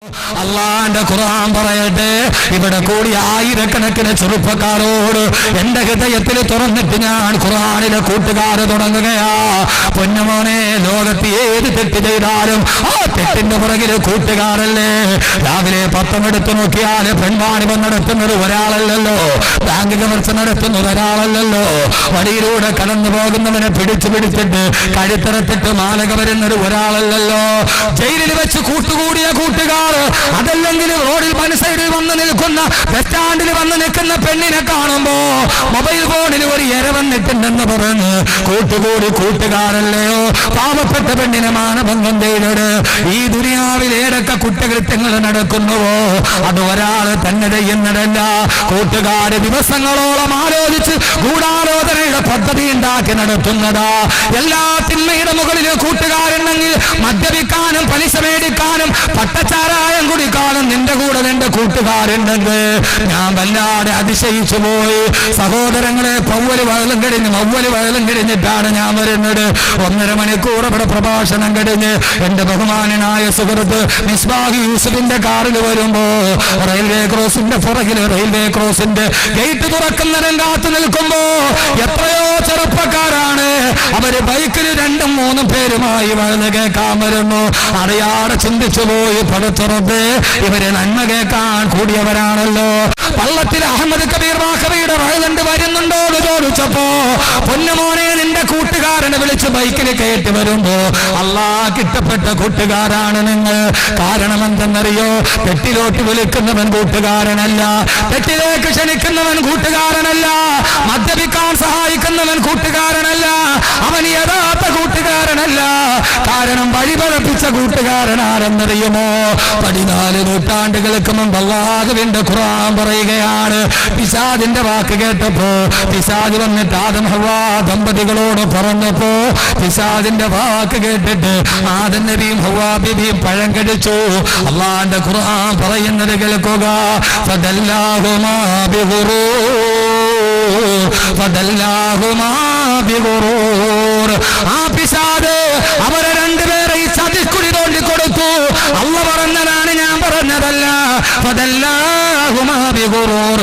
അള്ളാന്റെ ഖുർആൻ പറയട്ടെ, ഇവിടെ കൂടി ആയിരക്കണക്കിന് ചെറുപ്പക്കാരോട് എന്റെ ഹൃദയത്തിൽ തുറന്നിട്ട് ഞാൻ ഖുർആനിലെ കൂട്ടുകാരെ തുടങ്ങുകയാ. പൊന്നുമോനെ, ലോകത്ത് ഏത് തെറ്റ് ചെയ്താലും ആ തെറ്റിന്റെ പുറകില് കൂട്ടുകാരല്ലേ. രാവിലെ പത്രമെടുത്ത് നോക്കിയാൽ പെൺവാണിഭം നടത്തുന്നത് ഒരാളല്ലല്ലോ, ബാങ്ക് കവർച്ച നടത്തുന്നത് ഒരാളല്ലല്ലോ, വഴിയിലൂടെ കടന്നു പോകുന്നവനെ പിടിച്ചിട്ട് കഴുത്തറത്തിട്ട് മാലക വരുന്നത് ഒരാളല്ലല്ലോ, ജയിലിൽ വെച്ച് കൂട്ടുകൂടിയ കൂട്ടുകാർ, അതല്ലെങ്കിൽ റോഡിൽ മനസ്സൈഡിൽ വന്ന് നിൽക്കുന്ന ബസ് സ്റ്റാൻഡിൽ വന്ന് നിൽക്കുന്ന പെണ്ണിനെ കാണുമ്പോ മൊബൈൽ ഫോണിൽ ഒരു ഇര വന്നിട്ടുണ്ടെന്ന് പറഞ്ഞ് കൂട്ടുകൂടി കൂട്ടുകാരല്ലയോ. പാവപ്പെട്ട പെണ്ണിനെ മാനഭംഗം ചെയ്തത് ഈ ദുനിയാവിൽ ഏതൊക്കെ കുറ്റകൃത്യങ്ങൾ നടക്കുന്നുവോ അത് ഒരാൾ തന്നെ ചെയ്യുന്നതല്ല, കൂട്ടുകാര് ദിവസങ്ങളോളം ആലോചിച്ച് ഗൂഢാലോചനയുടെ പദ്ധതി ഉണ്ടാക്കി നടത്തുന്നതാ. എല്ലാ തിന്മയുടെ മുകളിൽ കൂട്ടുകാരുണ്ടെങ്കിൽ മദ്യപിക്കാനും പലിശ മേടിക്കാനും പട്ടച്ചാരായം കുടിക്കാനും നിന്റെ കൂടെ നിന്റെ കൂട്ടുകാരുണ്ടെങ്കിൽ ഞാൻ വല്ലാതെ അതിശയിച്ചു പോയി. സഹോദരങ്ങളെ, മൗവല് വയലും കഴിഞ്ഞിട്ടാണ് ഞാൻ വരുന്നത്. 1.5 മണിക്കൂർ ഇവിടെ പ്രഭാഷണം കഴിഞ്ഞ് എന്റെ ബഹുമാനായ സുഹൃത്ത് മിസ്ബാഹ് യൂസുഫിന്റെ കാറിൽ വരുമ്പോ റെയിൽവേ ക്രോസിന്റെ പുറകിൽ റെയിൽവേ ക്രോസിന്റെ ഗേറ്റ് തുറക്കുന്നതിനും കാത്തു നിൽക്കുമ്പോ എത്രയോ ചെറുപ്പക്കാരാണ് അവര് ബൈക്കിൽ 2-3 പേരുമായി വഴുത് കേൾക്കാൻ വരുന്നു. അറിയാതെ ചിന്തിച്ചു പോയി, പടത്തുറപ്പ് ഇവര് നന്മ കേൾക്കാൻ കൂടിയവരാണല്ലോ. പള്ളത്തിൽ അഹമ്മദ് കബീർ വാഖവിയുടെ വഴുതണ്ട് വരുന്നുണ്ടോ എന്ന് ചോദിച്ചപ്പോ പൊന്നുമോനെ നിന്റെ കൂട്ടുകാരനെ വിളിച്ച് ബൈക്കിൽ കയറ്റി വരുമ്പോ അല്ലാഹ് ഇഷ്ടപ്പെട്ട കൂട്ടുകാരാണ് നിങ്ങൾ. കാരണം എന്തെന്നറിയോ, തെറ്റിലോട്ട് വിളിക്കുന്നവൻ കൂട്ടുകാരനല്ല, തെറ്റിലേക്ക് ക്ഷണിക്കുന്നവൻ കൂട്ടുകാരനല്ല, മദ്യപിക്കാൻ സഹായിക്കുന്നവൻ കൂട്ടുകാരനല്ല, അവൻ യഥാർത്ഥ കൂട്ടുകാരനല്ല. കാരണം വഴിപഴപ്പിച്ച കൂട്ടുകാരനാരെന്നറിയുമോ? 14 നൂറ്റാണ്ടുകൾക്ക് മുമ്പ് അല്ലാഹുവിന്റെ ഖുർആൻ പറയുകയാണ്, പിശാചിന്റെ വാക്ക് കേട്ടപ്പോ പിശാച് വന്നിട്ട് ആദം ഹവ്വ ദമ്പതികളോട് പറഞ്ഞപ്പോ പിശാചിന്റെ വാക്ക് കേട്ടിട്ട് ആദം നബിയും ഹവ്വാ ബീവിയും പഴം കടിച്ചു. അല്ലാഹുവിന്റെ ഖുർആൻ പറയുന്നത് കേൾക്കുക, ഫദല്ലാഹുമാ ബിഗുറൂർ. ആ പിശാച് അവരെ രണ്ടുപേരെ ഈ ചതിക്കുഴി തോണ്ടി കൊടുത്തു. അല്ലാഹു പറഞ്ഞതാണ്, ഞാൻ പറഞ്ഞതല്ല. ഫദല്ലാഹുമാ ബിഗുറൂർ.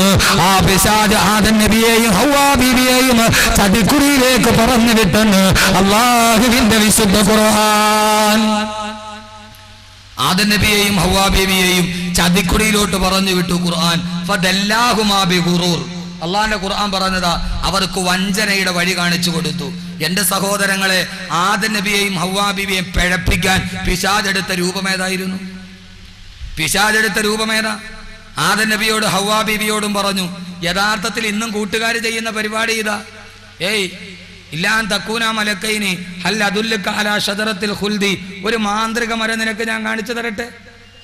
ആ പിശാച് ആദം നബിയെയും ഹവ്വാ ബീവിയെയും ചതിക്കുഴിയിലേക്ക് പറഞ്ഞു വിട്ടെന്ന് അല്ലാഹുവിന്റെ വിശുദ്ധ ഖുർആൻ. ആദം നബിയെയും ഹവ്വാ ബീവിയെയും ചതിക്കുഴിയിലോട്ട് പറഞ്ഞു വിട്ടു ഖുർആൻ. ഫദല്ലാഹുമാ ബിഗുറൂർ. അള്ളാന്റെ ഖുർആൻ പറഞ്ഞതാ, അവർക്ക് വഞ്ചനയുടെ വഴി കാണിച്ചു കൊടുത്തു. എന്റെ സഹോദരങ്ങളെ, ആദം നബിയെയും ഹവ്വാ ബീവിയെയും പിഴപ്പിക്കാൻ പിശാചെടുത്ത രൂപമേതായിരുന്നു? പിശാചെടുത്ത രൂപമേതാ? ആദം നബിയോട് ഹവ്വാ ബീവിയോടും പറഞ്ഞു, യഥാർത്ഥത്തിൽ ഇന്നും കൂട്ടുകാർ ചെയ്യുന്ന പരിപാടി ഇതാ, ഏയ് ഇല്ലാൻ തക്കൂന മലക്കൈനി ഹൽ അദുല്ലുക അലാ ഷജറത്തിൽ ഖുൽദി, ഒരു മാന്ത്രിക മരം നിനക്ക് ഞാൻ കാണിച്ചു തരട്ടെ,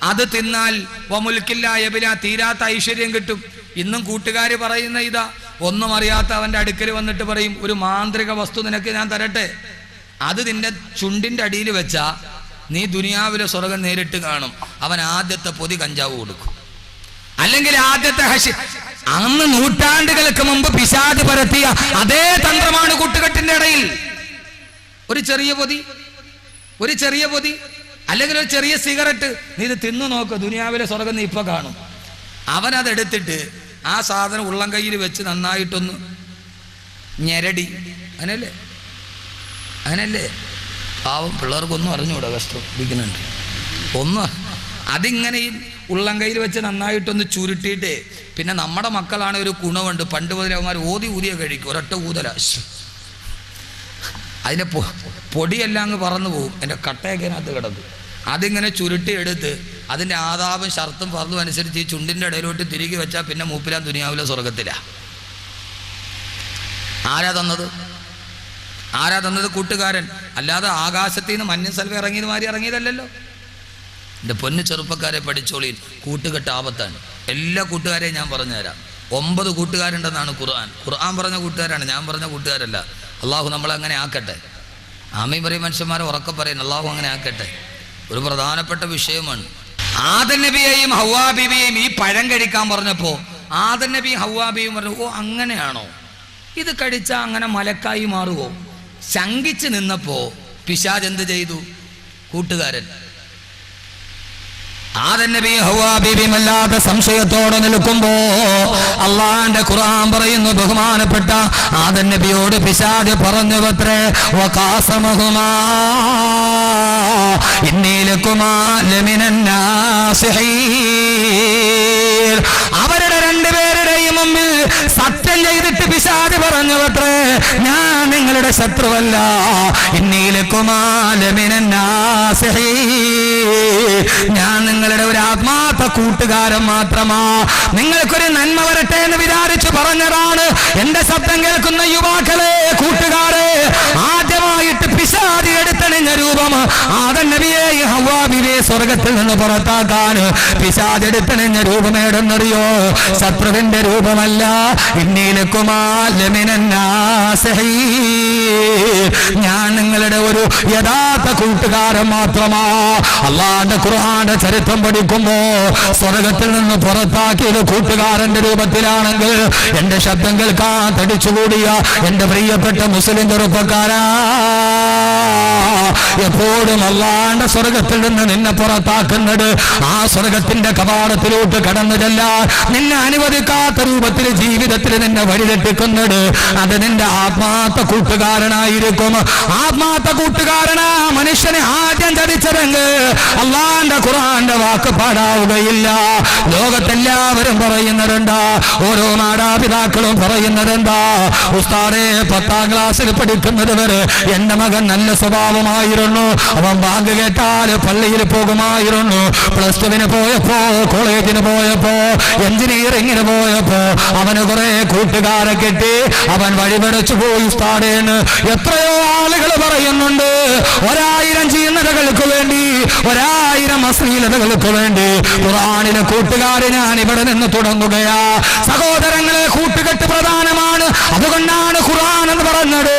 അത് തിന്നാൽ വമുൽക്കില്ല യബില, തീരാത്ത ഐശ്വര്യം കിട്ടും. ഇന്നും കൂട്ടുകാർ പറയുന്ന ഇതാ, ഒന്നും അറിയാത്ത അവന്റെ അടുക്കൽ വന്നിട്ട് പറയും, ഒരു മാന്ത്രിക വസ്തു നിനക്ക് ഞാൻ തരട്ടെ, അത് നിന്റെ ചുണ്ടിന്റെ അടിയിൽ വെച്ചാ നീ ദുനിയാവിലെ സ്വർഗം നേരിട്ട് കാണും. അവൻ ആദ്യത്തെ പൊതി കഞ്ചാവ് കൊടുക്കും, അല്ലെങ്കിൽ ആദ്യത്തെ അന്ന് നൂറ്റാണ്ടുകൾക്ക് മുമ്പ് പിശാച് പരത്തിയ അതേ തന്ത്രമാണ് കൂട്ടുകെട്ടിന്റെ ഇടയിൽ. ഒരു ചെറിയ പൊതി അല്ലെങ്കിൽ ഒരു ചെറിയ സിഗരറ്റ്, നീ ഇത് തിന്നു നോക്ക്, ദുനിയാവിലെ സ്വർഗം നീ ഇപ്പൊ കാണും. അവനതെടുത്തിട്ട് ആ സാധനം ഉള്ളം കയ്യിൽ വെച്ച് നന്നായിട്ടൊന്ന് ഞെരടി, അങ്ങനല്ലേ പാവം പിള്ളേർക്കൊന്നും അറിഞ്ഞൂടാ, കഷ്ടം ഇരിക്കുന്നുണ്ട്. അതിങ്ങനെ ഈ ഉള്ളം കയ്യിൽ വെച്ച് നന്നായിട്ടൊന്ന് ചുരുട്ടിയിട്ട്, പിന്നെ നമ്മുടെ മക്കളാണ് ഒരു ഗുണമുണ്ട്, പണ്ട് മുതലേ അവന്മാർ ഊതിയ കഴിക്കും, ഒരൊറ്റ ഊതല, അതിൻ്റെ പൊടിയെല്ലാം അങ്ങ് പറന്നു പോകും, എൻ്റെ കട്ടയൊക്കെ അതിനകത്ത് കിടക്കും. അതിങ്ങനെ ചുരുട്ടി എടുത്ത് അതിൻ്റെ ആദാബും ഷർത്തും ഫർദും അനുസരിച്ച് ഈ ചുണ്ടിൻ്റെ ഇടയിലോട്ട് തിരികെ വെച്ചാൽ പിന്നെ മൂപ്പിലാൻ ദുനിയാവിലെ സ്വർഗത്തിലാ. ആരാ തന്നത്? കൂട്ടുകാരൻ. അല്ലാതെ ആകാശത്തിൽ നിന്ന് മഞ്ഞ സൽവ ഇറങ്ങിയത് മാറി ഇറങ്ങിയതല്ലല്ലോ. എൻ്റെ പൊന്നു ചെറുപ്പക്കാരെ, പഠിച്ചോളി, കൂട്ടുകെട്ട് ആപത്താണ്. എല്ലാ കൂട്ടുകാരെയും ഞാൻ പറഞ്ഞു തരാം. 9 കൂട്ടുകാരുണ്ടെന്നാണ് ഖുർആൻ പറഞ്ഞ കൂട്ടുകാരാണ്, ഞാൻ പറഞ്ഞ കൂട്ടുകാരല്ല. അള്ളാഹു നമ്മളെ അങ്ങനെ ആക്കട്ടെ. ആമീൻ പറയും മനുഷ്യന്മാരെ ഉറക്കെ പറയുന്നു, അള്ളാഹു അങ്ങനെ ആക്കട്ടെ. ഒരു പ്രധാനപ്പെട്ട വിഷയമാണ്. ആദം നബിയെയും ഹവ്വാ ബീവിയെയും ഈ പഴം കഴിക്കാൻ പറഞ്ഞപ്പോ ആദം നബിയും ഹവ്വാ ബീവിയും പറഞ്ഞു, ഓ അങ്ങനെയാണോ, ഇത് കഴിച്ചാൽ അങ്ങനെ മലക്കായി മാറുമോ? ശങ്കിച്ച് നിന്നപ്പോ പിശാച് എന്ത് ചെയ്തു? കൂട്ടുകാരൻ ആദം നബി ഹവ്വാ ബീവിയും അല്ലാത്ത സംശയത്തോടെ നിൽക്കുമ്പോ അള്ളാന്റെ ഖുർആൻ പറയുന്നു, ബഹുമാനപ്പെട്ട ആദം നബിയോട് പിശാച് പറഞ്ഞുവത്രേ, വഖാസമഹുമാ ഇന്നീ ലകുമാ ലമിനൻ നാസിഹീൻ. അവരുടെ രണ്ടുപേരുടെയും മുമ്പിൽ സത്യം ചെയ്തിട്ട് പിശാച് പറഞ്ഞുവത്രേ, ഞാൻ നിങ്ങളുടെ ശത്രുവല്ല, ഇന്നീ ലകുമാ ലമിനൻ നാസിഹീൻ, ഞാൻ നിങ്ങളുടെ ഒരു ആത്മാർത്ഥ കൂട്ടുകാരൻ മാത്രമാ, നിങ്ങൾക്കൊരു നന്മ വരട്ടെ എന്ന് വിചാരിച്ചു പറഞ്ഞതാണ്. എന്റെ ശബ്ദം കേൾക്കുന്ന യുവാക്കളെ, കൂട്ടുകാരെ, ആദ്യമായിട്ട് പിശാച് എടുത്തണിഞ്ഞ രൂപം ആദം നബിയെയും ഹവ്വാ ബീവിയെ സ്വർഗത്തിൽ നിന്ന് പുറത്താക്കാൻ പിശാച് എടുത്തണിഞ്ഞ രൂപം ഏടെന്നറിയോ? ശത്രുവിന്റെ രൂപമല്ല, ഇന്നീലക്കുമാ ലമിനൻ നാസിഹീൻ, ഞാൻ നിങ്ങളുടെ ഒരു യഥാർത്ഥ കൂട്ടുകാരൻ മാത്രമാ. അള്ളാന്റെ ഖുർആന്റെ ചരിത്രം പഠിക്കുമ്പോ സ്വർഗത്തിൽ നിന്ന് പുറത്താക്കിയത് കൂട്ടുകാരന്റെ രൂപത്തിലാണെങ്കിൽ എന്റെ ശബ്ദം കേൾക്കാൻ തടിച്ചുകൂടിയ എന്റെ പ്രിയപ്പെട്ട മുസ്ലിം ചെറുപ്പക്കാരാ, എപ്പോഴും അള്ളാന്റെ സ്വർഗത്തിൽ നിന്ന് നിന്നെ പുറത്താക്കുന്നത് ആ സ്വർഗത്തിന്റെ കവാടത്തിലോട്ട് കടന്നു ചെല്ലാൻ നിന്നെ അനുവദിക്കാത്ത രൂപത്തിൽ ജീവിതത്തിൽ നിന്നെ വഴിതെറ്റിക്കുന്നത് അത് നിന്റെ ആത്മാർത്ഥ കൂട്ടുകാരനായിരിക്കും. ആത്മാർത്ഥ കൂട്ടുകാരനാ മനുഷ്യനെ ആദ്യം ചതിച്ചതെങ്കിൽ അള്ളാന്റെ ഖുർആന്റെ വാക്ക് പാടാവുകയില്ല. ലോകത്തെല്ലാവരും പറയുന്നതെന്താ? ഓരോ മാതാപിതാക്കളും പറയുന്നതെന്താ? ഉസ്താദേ, 10ാം ക്ലാസ്സിൽ പഠിക്കുന്നത് വരെ എന്റെ മകൻ നല്ല സ്വഭാവമായിരുന്നു, അവൻ ബാങ്ക് കേട്ടാൽ പള്ളിയിൽ പോകുമായിരുന്നു. +2 പോയപ്പോ, കോളേജിന് പോയപ്പോ, എഞ്ചിനീയറിംഗിന് പോയപ്പോ അവന് കുറെ കൂട്ടുകാരെ കിട്ടി, അവൻ വഴിപടച്ചു പോയി ഉസ്താദേന്ന് എത്രയോ ആളുകൾ പറയുന്നുണ്ട്. 1000 ചീന്നതകൾക്ക് വേണ്ടി, 1000 അശ്ലീലതകൾക്ക് വേണ്ടി ഖുർആനിലെ കൂട്ടുകാരെ ഞാൻ ഇവിടെ നിന്ന് തുടങ്ങുകയാ. സഹോദരങ്ങളെ, കൂട്ടുകെട്ട് പ്രധാനമാണ്. അതുകൊണ്ടാണ് ഖുർആൻ എന്ന് പറഞ്ഞത്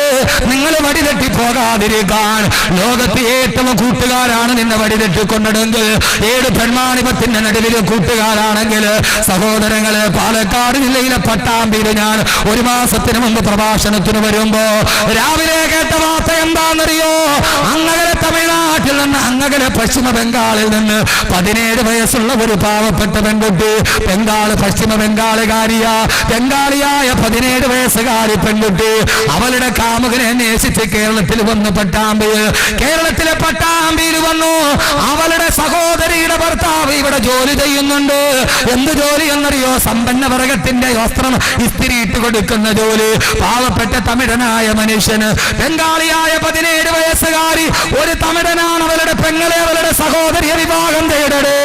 നിങ്ങൾ വഴിതെറ്റി പോകാതിരിക്കാൻ. ലോകത്ത് ഏറ്റവും കൂട്ടുകാരാണ് നിന്നെ വഴിതെറ്റിക്കൊണ്ടതെങ്കിൽ, 7 പെൺമാണിപത്തിന്റെ നടുവിലെ കൂട്ടുകാരാണെങ്കിൽ, സഹോദരങ്ങളെ, പാലക്കാട് ജില്ലയിലെ പട്ടാമ്പിയിൽ ഞാൻ 1 മാസത്തിന് മുമ്പ് പ്രഭാഷണത്തിന് വരുമ്പോ രാവിലെ കേട്ട വാർത്ത എന്താണെന്നറിയോ? അങ്ങകലെ തമിഴ്നാട്ടിൽ നിന്ന്, അങ്ങകലെ പശ്ചിമ ബംഗാളിൽ നിന്ന് 17 വയസ്സുള്ള ഒരു പാവപ്പെട്ട പെൺകുട്ടി, പശ്ചിമ ബംഗാളിയായ 17 വയസ്സുകാരി പെൺകുട്ടി അവളുടെ കാമുകനെ അന്വേഷിച്ച് കേരളത്തിൽ വന്നു. കേരളത്തിലെ പട്ടാമ്പിയിൽ വന്നു. അവളുടെ സഹോദരിയുടെ ഭർത്താവ് ഇവിടെ ജോലി ചെയ്യുന്നുണ്ട്. എന്ത് ജോലി എന്നറിയോ? സമ്പന്ന വർഗത്തിന്റെ വസ്ത്രം ഇസ്തിരിയിട്ട് കൊടുക്കുന്ന ജോലി. പാവപ്പെട്ട തമിഴനായ മനുഷ്യന്, ബംഗാളിയായ 17 വയസ്സുകാരി ഒരു തമിഴനാണ് അവളുടെ പെങ്ങളെ, അവളുടെ സഹോദരിയെ വിവാഹം ചെയ്തത്.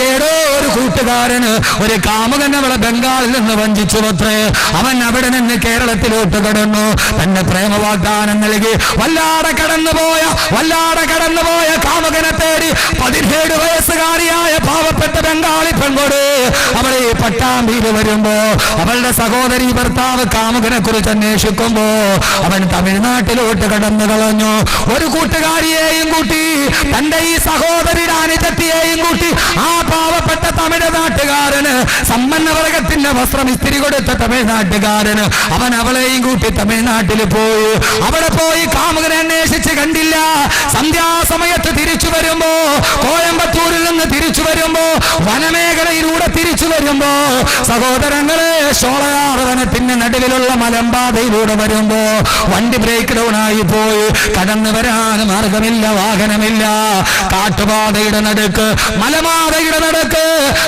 ഏതോ ഒരു കൂട്ടുകാരന്, ഒരു കാമുകൻ അവളെ ബംഗാളിൽ നിന്ന് വഞ്ചിച്ചു അത്രേ. അവൻ അവിടെ നിന്ന് കേരളത്തിലോട്ട് കടന്നു. തന്റെ പ്രേമ വാഗ്ദാനം നൽകി വല്ലാതെ കടന്നുപോയ കാമുകനെ തേടി 17 വയസ്സുകാരിയായ പാവപ്പെട്ട ബംഗാളി പെൺകൊട് അവളെ പട്ടാമ്പിയിൽ വരുമ്പോ അവളുടെ സഹോദരി ഭർത്താവ് കാമുകനെ കുറിച്ച് അന്വേഷിക്കുമ്പോ അവൻ തമിഴ്നാട്ടിലോട്ട് കടന്നു കളഞ്ഞു. ഒരു കൂട്ടുകാരിയെയും കൂട്ടി, തന്റെ ഈ സഹോദരി അനുജത്തിയെയും കൂട്ടി ആ പാവപ്പെട്ട തമിഴ്നാട്ടുകാരന്, സമ്പന്ന വർഗത്തിന്റെ വസ്ത്രം ഇസ്തിരി കൊടുത്ത തമിഴ്നാട്ടുകാരന്, അവൻ അവളെയും കൂട്ടി തമിഴ്നാട്ടിൽ പോയി. അവിടെ പോയി കാമുകനെ അന്വേഷിച്ച് കണ്ടില്ല. സന്ധ്യാസമയത്ത് തിരിച്ചു വരുമ്പോ, കോയമ്പത്തൂരിൽ നിന്ന് തിരിച്ചു വരുമ്പോ, വനമേഖലയിലൂടെ തിരിച്ചു വരുമ്പോ, സഹോദരങ്ങളെ, ഷോളയാർ വനത്തിന്റെ നടുവിലുള്ള മലമ്പാതയിലൂടെ വരുമ്പോ വണ്ടി ബ്രേക്ക് ഡൗൺ ആയി പോയി. കടന്നു വരാൻ മാർഗമില്ല, വാഹനമില്ല. കാട്ടുപാതയുടെ നടുക്ക്, മലമാതയുടെ നടുക്ക്,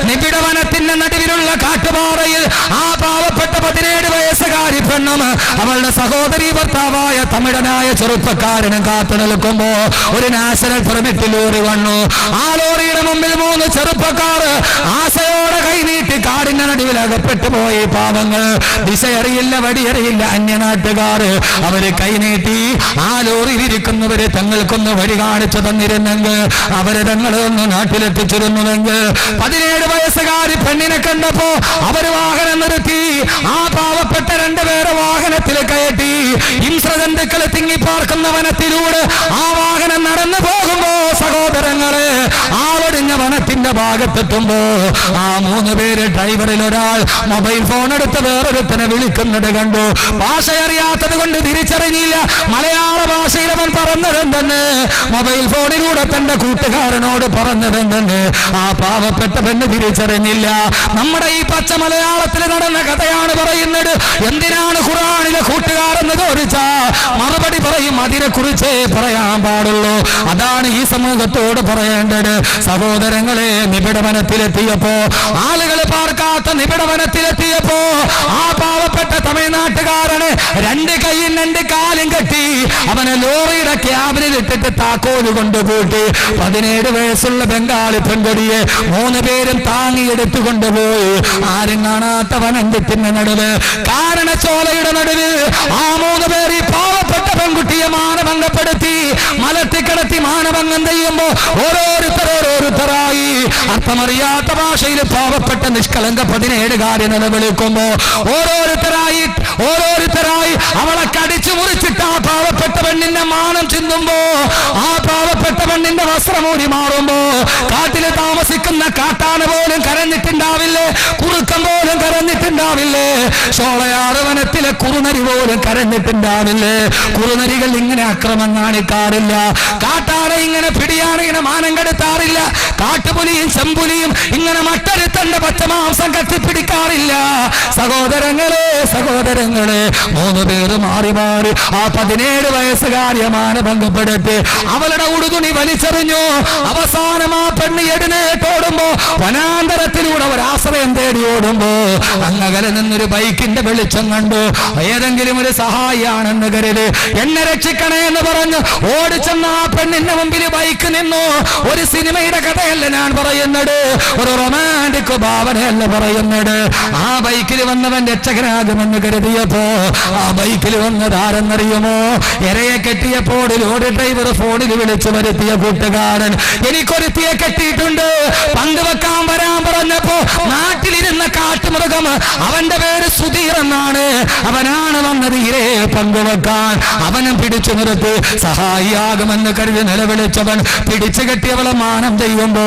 നിബിഡ വനത്തിന്റെ നടുവിലുള്ള കാട്ടുപാതയിൽ ആ പാവപ്പെട്ട 17 വയസ്സുകാരി പെണ്ണും അവളുടെ സഹോദരി ഭർത്താവായ തമിഴനായ ചെറുപ്പക്കാരനും കാത്തു നിൽക്കുമ്പോ ഒരു നാഷണൽ പെർമിറ്റ് ലോറി വന്നു. ആ ലോറിയുടെ മുമ്പിൽ 3 ചെറുപ്പക്കാർ ആശയോടെ കൈനീട്ടി കാടിന്റെ നടുവിൽ അകപ്പെട്ടു പോയി. പാവങ്ങൾ, ദിശയറിയില്ല, വടിയറിയില്ല, അന്യനാട്ടുകാർ. അവര് കൈനീട്ടി ആ ലോറിയിൽ ഇരിക്കുന്നവര് തങ്ങൾക്കൊന്ന് വഴി കാണിച്ചു തന്നിരുന്നെങ്കിൽ, അവര് തങ്ങളൊന്ന് നാട്ടിലെത്തിച്ചിരുന്നുവെങ്കിൽ. 17 വയസ്സുകാരി പെണ്ണിനെ കണ്ടപ്പോ അവര് വാഹനം നിർത്തി. ആ പാവപ്പെട്ട 2 പേരെ വാഹനം വാഹനത്തിൽ കയറ്റി ഹിംസ്രജന്തുക്കൾ തിങ്ങിപ്പാർക്കുന്ന വനത്തിലൂടെ ആ വാഹനം നടന്നു പോകുമ്പോ സഹോദരങ്ങളെ ആളൊടിഞ്ഞ വനത്തിന്റെ ഭാഗത്തെത്തുമ്പോ ആ 3 പേര് ഡ്രൈവറിൽ ഒരാൾ മൊബൈൽ ഫോൺ എടുത്ത് വേറൊരുത്തനെ വിളിക്കുന്നത് കണ്ടു. ഭാഷ അറിയാത്തത് കൊണ്ട് തിരിച്ചറിഞ്ഞില്ല. മലയാള ഭാഷയിൽ അവൻ പറഞ്ഞതെന്തെന്ന്, മൊബൈൽ ഫോണിലൂടെ തന്റെ കൂട്ടുകാരനോട് പറഞ്ഞതെന്തെന്ന് ആ പാവപ്പെട്ട പെണ്ണ് തിരിച്ചറിഞ്ഞില്ല. നമ്മുടെ ഈ പച്ച മലയാളത്തിൽ നടന്ന കഥയാണ് പറയുന്നത്. എന്തിനാണ് ഖുർആനിലെ കൂട്ടുകാരെന്ന് ചോദിച്ചാ മറുപടി പറയും അതിനെ കുറിച്ചേ പറയാൻ പാടുള്ളൂ. അതാണ് ഈ സമൂഹത്തോട് പറയേണ്ടത്. സഹോദരങ്ങളെ, നിബിഡവനത്തിലെത്തിയപ്പോ, ആളുകൾ പാർക്കാത്ത നിബിഡവനത്തിലെത്തിയപ്പോ ആ പാവപ്പെട്ട തമിഴ്നാട്ടുകാരന് 2 കൈയും 2 കാലും കെട്ടി അവനെ ലോറിയുടെ ക്യാബിനിൽ ഇട്ടിട്ട് താക്കോല് കൊണ്ടുപോയിട്ട് 17 വയസ്സുള്ള ബംഗാളി പെൺകൊടിയെ 3 പേരും താങ്ങിയെടുത്തു കൊണ്ടുപോയി. ആരും കാണാത്ത വനത്തിന്റെ നടുവ്, കാരണച്ചോലയുടെ നടുവ് ആ 3 പേർ ഈ പാവപ്പെട്ട പെൺകുട്ടിയെ മാനഭംഗപ്പെടുത്തി മലത്തിക്കിടത്തി മാനഭംഗം ചെയ്യുമ്പോ ഓരോരുത്തരായി അർത്ഥമറിയാത്ത ഭാഷയിൽ പാവപ്പെട്ട നിഷ്കളങ്ക 17 നിലവിളിക്കുമ്പോ ഓരോരുത്തരായി അവളെ കടിച്ചു മുറിച്ചിട്ട് ആ പാവപ്പെട്ട പെണ്ണിന്റെ മാനം ചിന്തുമ്പോ ആ പാവപ്പെട്ട പെണ്ണിന്റെ വസ്ത്രമൂരി മാറുമ്പോ കാട്ടിൽ താമസിക്കുന്ന കാട്ടാന പോലും കരഞ്ഞിട്ടുണ്ടാവില്ലേ, കുറുക്കം പോലും കരഞ്ഞിട്ടുണ്ടാവില്ലേ, ഷോളയാറ് വനത്തിലെ കുറുനരി പോലും കരഞ്ഞിട്ടുണ്ടാവില്ലേ. കുറുനരികൾ ഇങ്ങനെ അക്രമം കാണിക്കാറില്ല, കാട്ടാന ഇങ്ങനെ പിടിയാണിങ്ങനെ മാനം കെടുത്താറില്ല, കാട്ടുപുലിയും ചെമ്പുലിയും ഇങ്ങനെ മട്ടരുത്തന്റെ പച്ചമാംസം കത്തിപ്പിടിക്കാറില്ല. സഹോദരങ്ങളെ 3 പേര് മാറി ആ 17 വയസ്സുകാരിയെ മാനഭംഗപ്പെടുത്തി അവളുടെ ഉടുതുണി വലിച്ചെറിഞ്ഞു. അവസാനം ആ പെണ്ണ് എഴുന്നേറ്റോടുമ്പോ വനാന്തരത്തിലൂടെ ഒരാശ്രയം തേടി ഓടുമ്പോ അങ്ങകലെ നിന്നൊരു ബൈക്കിന്റെ വെളിച്ചം കണ്ടു. ഏതെങ്കിലും ഒരു സഹായിയാണെന്ന് കരുതി എന്നെ രക്ഷിക്കണേ എന്ന് പറഞ്ഞു ഓടിച്ചെന്ന ആ പെണ്ണിന്റെ മുമ്പിൽ ബൈക്ക് നിന്നു. ഒരു സിനിമയുടെ കഥയല്ല ഞാൻ പറയുന്നത്, ഒരു റൊമാൻറ്റിക് ഭാവനയല്ല പറയുന്നത്. ആ ബൈക്കിൽ വന്നവൻ രക്ഷകനാകുമെന്ന് കരുതിയപ്പോ ആ ബൈക്കിൽ വന്നത് ആരെന്നറിയുമോ? ഇരയെ കെട്ടിയപ്പോൾ ലോറി ഡ്രൈവർ ഫോണിൽ വിളിച്ചു വരുത്തിയ കൂട്ടുകാരൻ. എനിക്കൊരുത്തിയെ കെട്ടിയിട്ടുണ്ട്, പങ്കുവെക്കാൻ വരാൻ പറഞ്ഞപ്പോ നാട്ടിലിരുന്ന കാട്ടുമൃഗം, അവന്റെ പേര് സുധീർ എന്നാണ്, അവനാണ് വന്നത് ഇരയെ പങ്കുവെക്കാൻ. അവനും പിടിച്ചു നിർത്തി സഹായിയാകുമെന്ന് കരുതി നിലവിളിച്ചവൻ പിടിച്ചു കെട്ടിയവളെ മാനം ചെയ്യുമ്പോ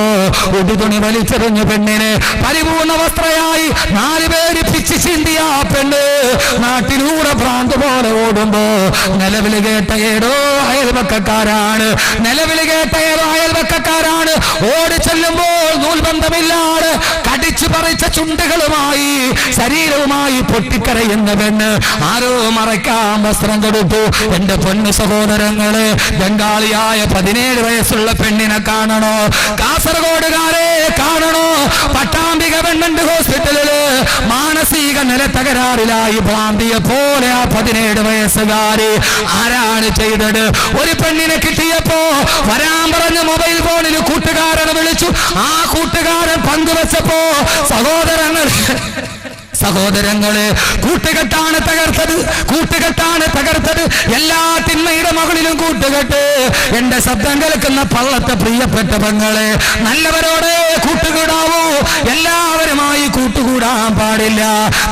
ഉടുതുണി വലിച്ചെറിഞ്ഞു പെണ്ണിനെ പരിപൂർണ വസ്ത്രയായി 4 പേര് പിച്ചു ചിന്തിയ പെണ്ണ് നാട്ടിലൂടെ ഭ്രാന്ത് പോലെ ഓടുമ്പോ നിലവിൽ കേട്ട ഏതോ അയൽവക്കക്കാരാണ് ഓടി ചെല്ലുമ്പോൾ നൂൽബന്ധമില്ലാതെ കടിച്ചു പറിച്ച ചുണ്ടുകളുമായി ശരീരവുമായി പൊട്ടിക്കരയുന്ന പെണ്ണ് ആരോ മറയ്ക്കാൻ വസ്ത്രം കൊടുത്തു. എന്റെ പൊന്നു സഹോദരങ്ങളെ, ബംഗാളിയായ 17 വയസ്സുള്ള പെണ്ണിനെ കാണണോ? കാസർഗോഡുകാരെ കാണണോ? പട്ടാമ്പി ഗവൺമെന്റ് ഹോസ്പിറ്റലില് മാനസിക നില തകരാറിലായി ഭ്രാന്തിയെ പോലെ ആ 17 വയസ്സുകാരി. ആരാണ് ചെയ്തത്? ഒരു പെണ്ണിനെ കിട്ടിയപ്പോ വരാൻ പറഞ്ഞ മൊബൈൽ ഫോണിൽ കൂട്ടുകാരനെ വിളിച്ചു. ആ കൂട്ടുകാരൻ പങ്കുവെച്ചപ്പോ സഹോദരങ്ങളെ കൂട്ടുകെട്ടാണ് തകർത്തത്. എല്ലാ തിന്മയുടെ മകളിലും കൂട്ടുകെട്ട്. എന്റെ ശബ്ദം കേൾക്കുന്ന പള്ളത്തെ പ്രിയപ്പെട്ട പെങ്ങളെ, നല്ലവരോടെ കൂട്ടുകൂടാവൂ, എല്ലാവരുമായി കൂട്ടുകൂടാൻ പാടില്ല.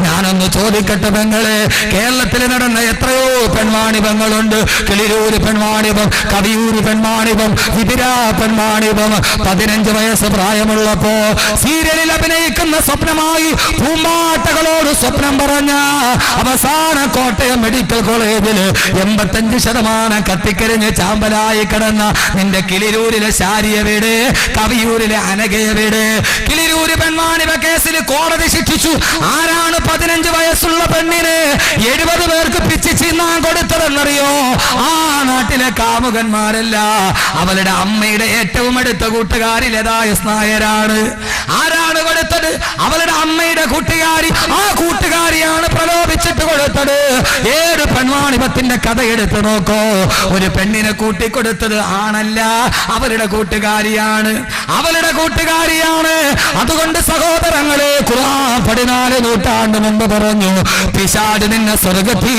ഞാനൊന്ന് ചോദിക്കട്ടെ പെങ്ങളെ, കേരളത്തിൽ നടന്ന എത്രയോ പെൺവാണിഭങ്ങളുണ്ട്. കിളിരൂര് പെൺവാണിഭം, കവിയൂര് പെൺവാണിഭം, വിതിരാ പെൺവാണിഭം. 15 വയസ്സ് പ്രായമുള്ളപ്പോ സീരിയലിൽ അഭിനയിക്കുന്ന സ്വപ്നമായി പൂമ്പാട്ടകളോട് സ്വപ്നം പറഞ്ഞ അവസാന കോട്ടയം മെഡിക്കൽ കോളേജിൽ 85% കത്തിക്കരിഞ്ഞ് ചാമ്പലായി കിടന്ന നിന്റെ കിളിരൂരിലെ ശാരിയ വീട്, കവിയൂരിലെ അനഘയ വീട്. കിളിരൂര് പെൺവാണിഭ കേസിൽ കോടതി ശിക്ഷിച്ചു. ആരാണ് 15 വയസ്സുള്ള പെണ്ണിന് 70 പേർക്ക് പിച്ച് ചിന്നാൻ കൊടുത്തതെന്നറിയോ? ആ നാട്ടിലെ കാമുകന്മാരല്ല, അവളുടെ അമ്മയുടെ ഏറ്റവും അടുത്ത കൂട്ടുകാരിലേതായ സ്നായരാണ്. ആരാണ് കൊടുത്തത്? അവളുടെ അമ്മയുടെ കൂട്ടുകാരി. ആ കൂട്ടുകാരിയാണ് പ്രലോഭിച്ചിട്ട് കൊടുത്തത്. ഏത് പെൺവാണിഭത്തിന്റെ കഥ എടുത്തു നോക്കോ. ഒരു പെണ്ണിനെ കൂട്ടിക്കൊടുത്തത് ആണല്ല, അവളുടെ കൂട്ടുകാരിയാണ്. അതുകൊണ്ട് സഹോദരങ്ങളെ, ഖുർആൻ 14 നൂറ്റാണ്ട് മുമ്പ് പറഞ്ഞു, പിശാച് നിന്നെ സ്വർഗ്ഗത്തിൽ